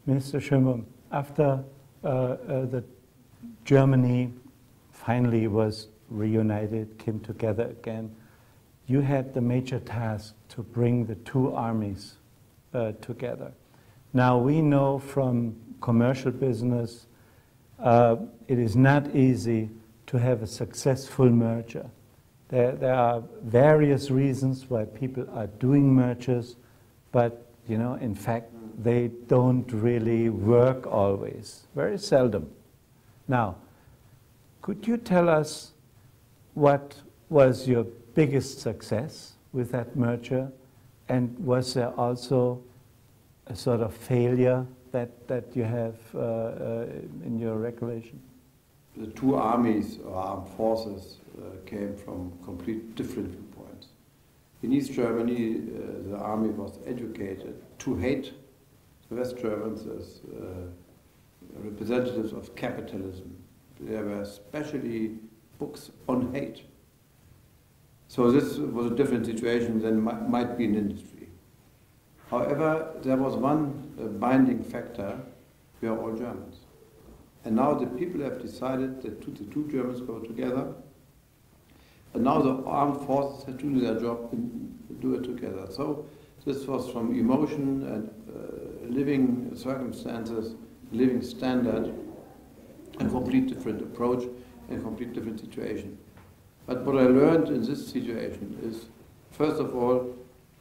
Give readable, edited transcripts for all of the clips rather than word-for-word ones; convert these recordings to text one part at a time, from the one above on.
Mr. Schönbohm, after the Germany finally was reunited, came together again, you had the major task to bring the two armies together. Now we know from commercial business it is not easy to have a successful merger. There are various reasons why people are doing mergers, but you know, in fact, they don't really work always, very seldom. Now, could you tell us what was your biggest success with that merger, and was there also a sort of failure that you have in your regulation? The two armies or armed forces came from complete different viewpoints. In East Germany, the army was educated to hate the West Germans as representatives of capitalism. There were especially books on hate. So this was a different situation than might be in industry. However, there was one binding factor: we are all Germans. And now the people have decided that the two Germans go together, and now the armed forces have to do their job and do it together. So this was from emotion and living circumstances, living standard, a complete different approach and a complete different situation. But what I learned in this situation is, first of all,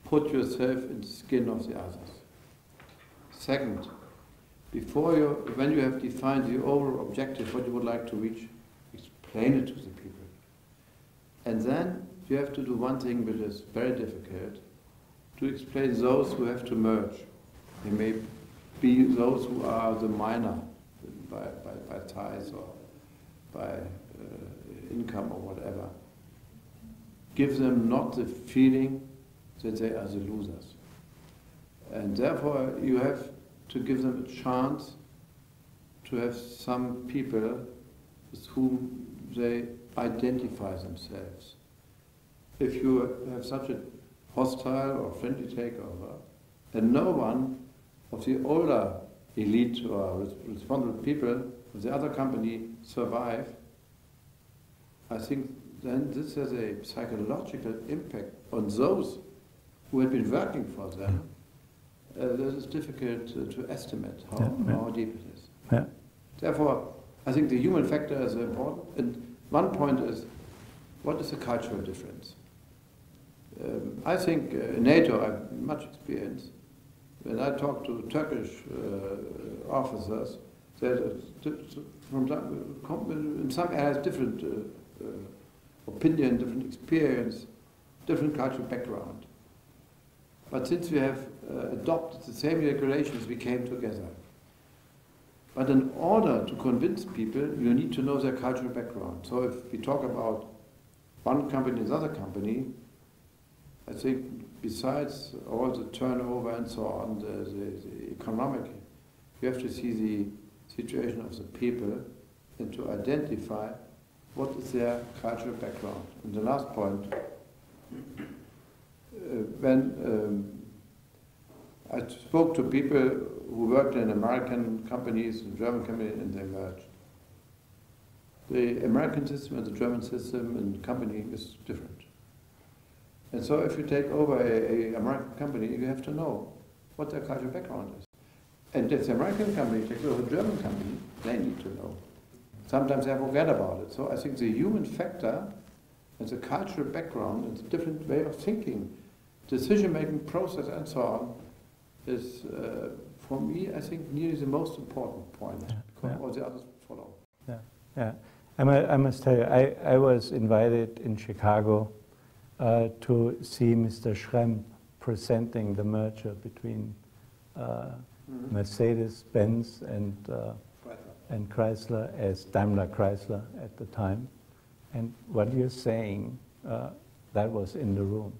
put yourself in the skin of the others. Second, when you have defined the overall objective, what you would like to reach, explain it to the people. And then you have to do one thing which is very difficult, to explain those who have to merge. They may be those who are the minor by ties or by income or whatever. Give them not the feeling that they are the losers. And therefore you have to give them a chance to have some people with whom they identify themselves. If you have such a hostile or friendly takeover, and no one of the older elite or responsible people of the other company survive, I think then this has a psychological impact on those who had been working for them. That is difficult to estimate how deep it is. Yeah. Therefore, I think the human factor is important. And one point is, what is the cultural difference? I think in NATO, I have much experience. When I talk to Turkish officers, there's in some areas different opinion, different experience, different cultural background. But since we have adopted the same regulations, we came together. But in order to convince people, you need to know their cultural background. So if we talk about one company and another company, I think besides all the turnover and so on, the economic, you have to see the situation of the people and to identify what is their cultural background. And the last point, when I spoke to people who worked in American companies and German companies, and they merged. The American system and the German system in company is different. And so if you take over an American company, you have to know what their cultural background is. And if the American company takes over a German company, they need to know. Sometimes they forget about it. So I think the human factor and the cultural background and the different way of thinking, decision-making process and so on, is, for me, I think, nearly the most important point. Because all the others follow. Yeah. I must tell you, I was invited in Chicago to see Mr. Schremm presenting the merger between Mercedes-Benz and Chrysler as Daimler Chrysler at the time. And what you're saying, that was in the room.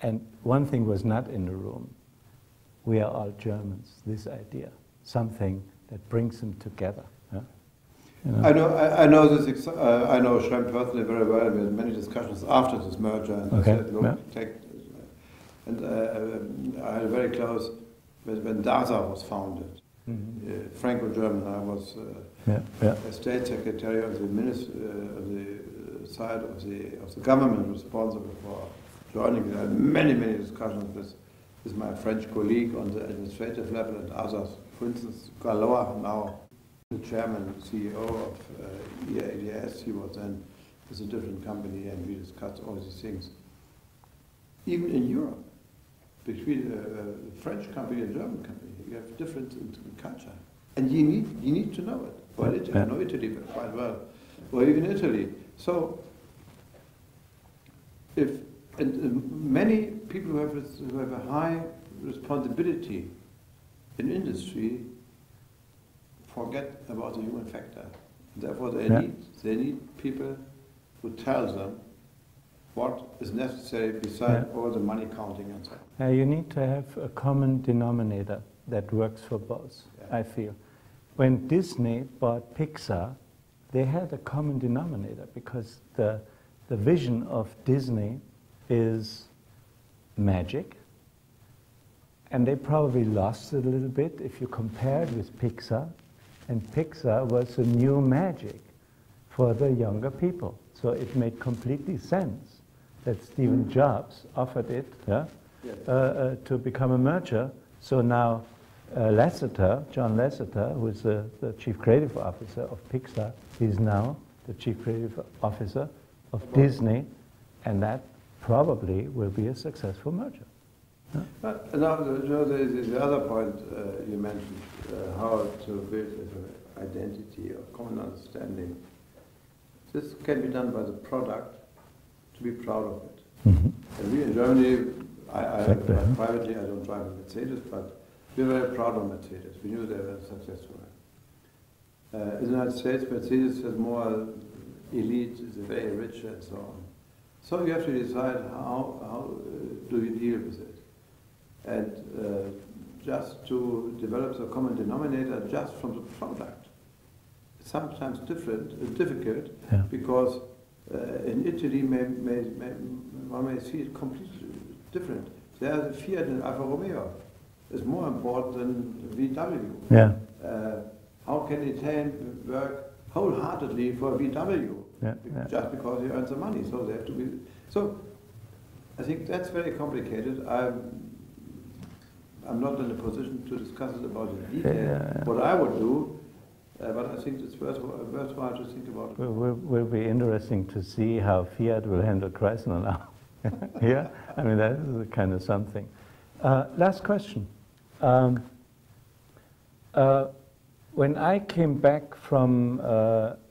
And one thing was not in the room. We are all Germans, this idea, something that brings them together. Yeah? You know? I know this. I know Schremm personally very well. We had many discussions after this merger, and I said, look, take. And I had very close when DASA was founded. Franco-German. I was a state secretary of the side of the government responsible for joining. There are many discussions with my French colleague on the administrative level and others. For instance, Galois, now the chairman, CEO of EADS, he was then with a different company, and we discussed all these things. Even in Europe, between a French company and a German company, you have difference in culture. And you need to know it. Well, I know Italy quite well, or even Italy. So, many people who have a high responsibility in industry forget about the human factor. Therefore, they need people who tell them what is necessary besides all the money counting and so on. You need to have a common denominator that works for both, I feel. When Disney bought Pixar, they had a common denominator because the vision of Disney is magic, and they probably lost it a little bit if you compare it with Pixar, and Pixar was a new magic for the younger people. So it made completely sense that Steve Jobs offered it to become a merger. So now John Lasseter, who is the chief creative officer of Pixar, is now the chief creative officer of Disney, and that probably will be a successful merger. But now, the other point you mentioned, how to build an identity or common understanding. This can be done by the product, to be proud of it. Mm-hmm. And we in Germany, privately, I don't drive a Mercedes, but we're very proud of Mercedes. We knew they were successful. In the United States, Mercedes has more elite, is very rich and so on. So you have to decide how do you deal with it. And just to develop the common denominator just from the product, it's sometimes difficult, because in Italy one may see it completely different. There the Fiat and Alfa Romeo is more important than VW. Yeah. How can Italian work wholeheartedly for VW? Just because he earns the money, so they have to be. So I think that's very complicated. I'm not in a position to discuss it about in detail, what I would do, but I think it's worthwhile to think about it. Will be interesting to see how Fiat will handle Chrysler now. Yeah, I mean, that is kind of something. Last question. When I came back from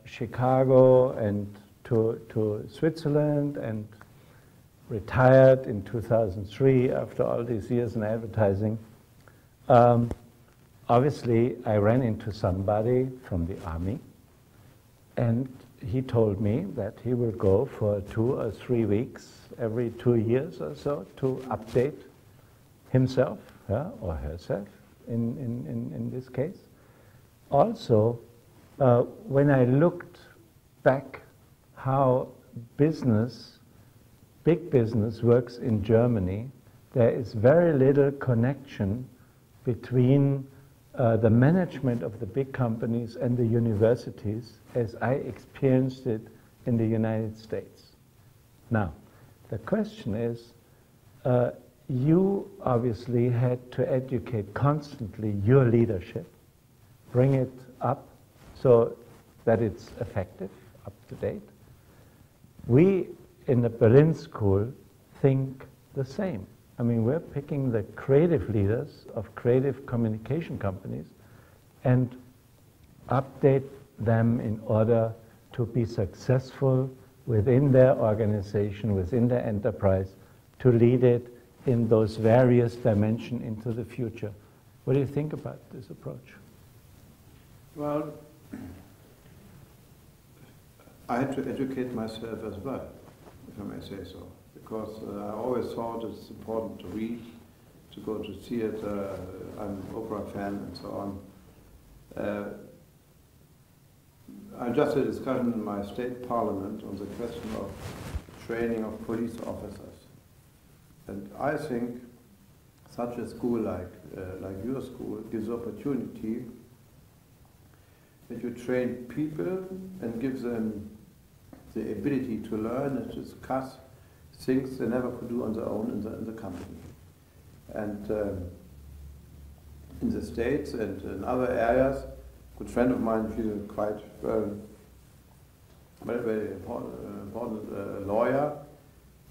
Chicago and to Switzerland and retired in 2003 after all these years in advertising, obviously I ran into somebody from the army, and he told me that he will go for 2 or 3 weeks every 2 years or so to update himself, or herself in this case. Also, when I looked back how big business works in Germany, there is very little connection between the management of the big companies and the universities as I experienced it in the United States. Now, the question is, you obviously had to educate constantly your leadership, bring it up so that it's effective, up to date. We in the Berlin School think the same. I mean, we're picking the creative leaders of creative communication companies and update them in order to be successful within their organization, within their enterprise, to lead it in those various dimensions into the future. What do you think about this approach? Well, I had to educate myself as well, if I may say so, because I always thought it's important to read, to go to theater. I'm an opera fan and so on. I just had a discussion in my state parliament on the question of training of police officers. And I think such a school like your school gives opportunity that you train people and give them the ability to learn and discuss things they never could do on their own in the company. And in the States and in other areas, a good friend of mine, she's a quite very important lawyer,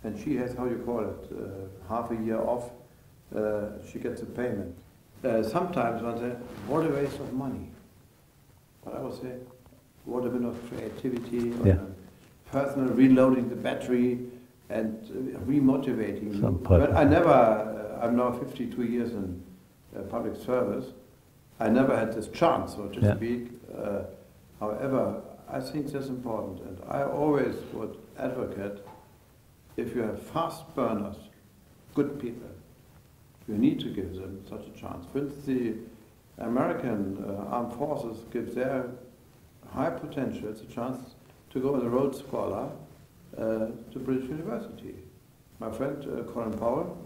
and she has, how you call it, half a year off, she gets a payment. Sometimes one says, what a waste of money. But I would say, what a bit of creativity, yeah. Personal reloading the battery and remotivating you. But I'm now 52 years in public service. I never had this chance, so to speak. However, I think that's important, and I always would advocate, if you have fast burners, good people, you need to give them such a chance. For instance, the American armed forces give their high potentials a chance to go as a Rhodes Scholar to British University. My friend Colin Powell,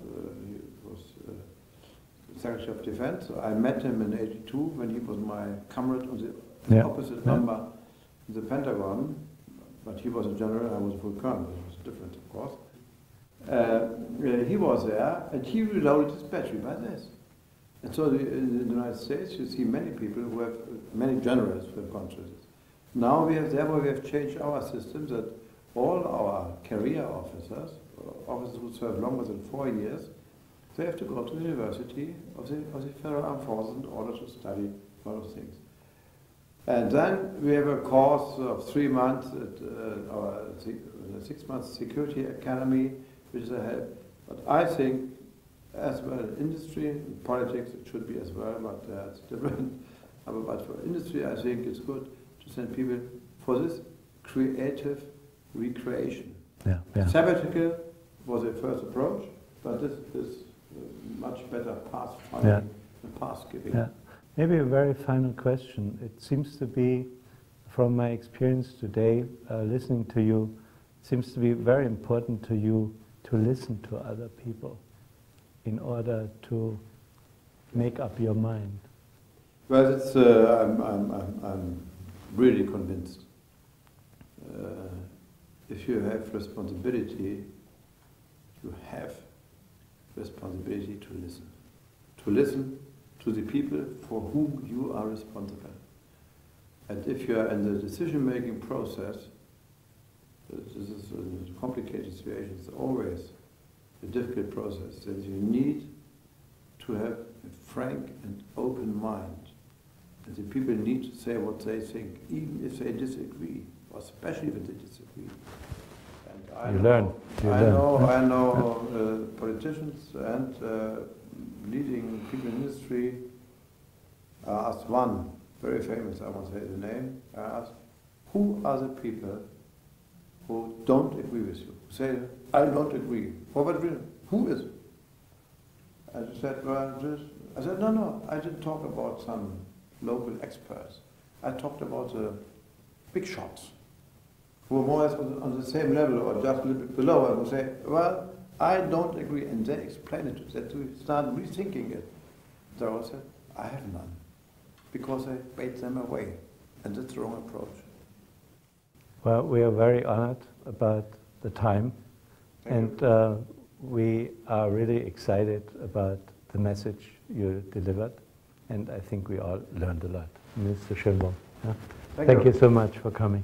he was Secretary of Defense. I met him in '82 when he was my comrade on the opposite number in the Pentagon, but he was a general, I was a full colonel, it was different of course. He was there and he reloaded his battery by this. And so in the United States you see many people who have, many generals who have gone through this. Now therefore we have changed our system that all our career officers who serve longer than 4 years, they have to go to the University of the Federal Armed Forces in order to study a lot of things. And then we have a course of 3 months at our 6 months security academy, which is a help. But I think, as well in industry, in politics it should be as well, but it's different. But for industry I think it's good to send people for this creative recreation. Sabbatical was a first approach, but this is much better path finding and path giving. Yeah. Maybe a very final question. It seems to be, from my experience today, listening to you, it seems to be very important to you to listen to other people in order to make up your mind. Well, it's, I'm really convinced. If you have responsibility, you have responsibility to listen. To listen to the people for whom you are responsible. And if you are in the decision-making process, this is a complicated situation, it's always a difficult process, that you need to have a frank and open mind. And the people need to say what they think, even if they disagree, or especially if they disagree. And I know politicians and leading people in industry. I asked one very famous, I won't say the name, I asked, who are the people who don't agree with you? Who say, I don't agree. For what reason? Who is it? I said, well, I said, no, I didn't talk about some local experts. I talked about the big shots, who are more or less on the same level or just a little bit below, and who say, well, I don't agree, and they explain it to that we start rethinking it. So I said, I have none, because I bait them away, and that's the wrong approach. Well, we are very honored about the time, and we are really excited about the message you delivered, and I think we all learned a lot. Mr. Schönbohm, thank you so much for coming.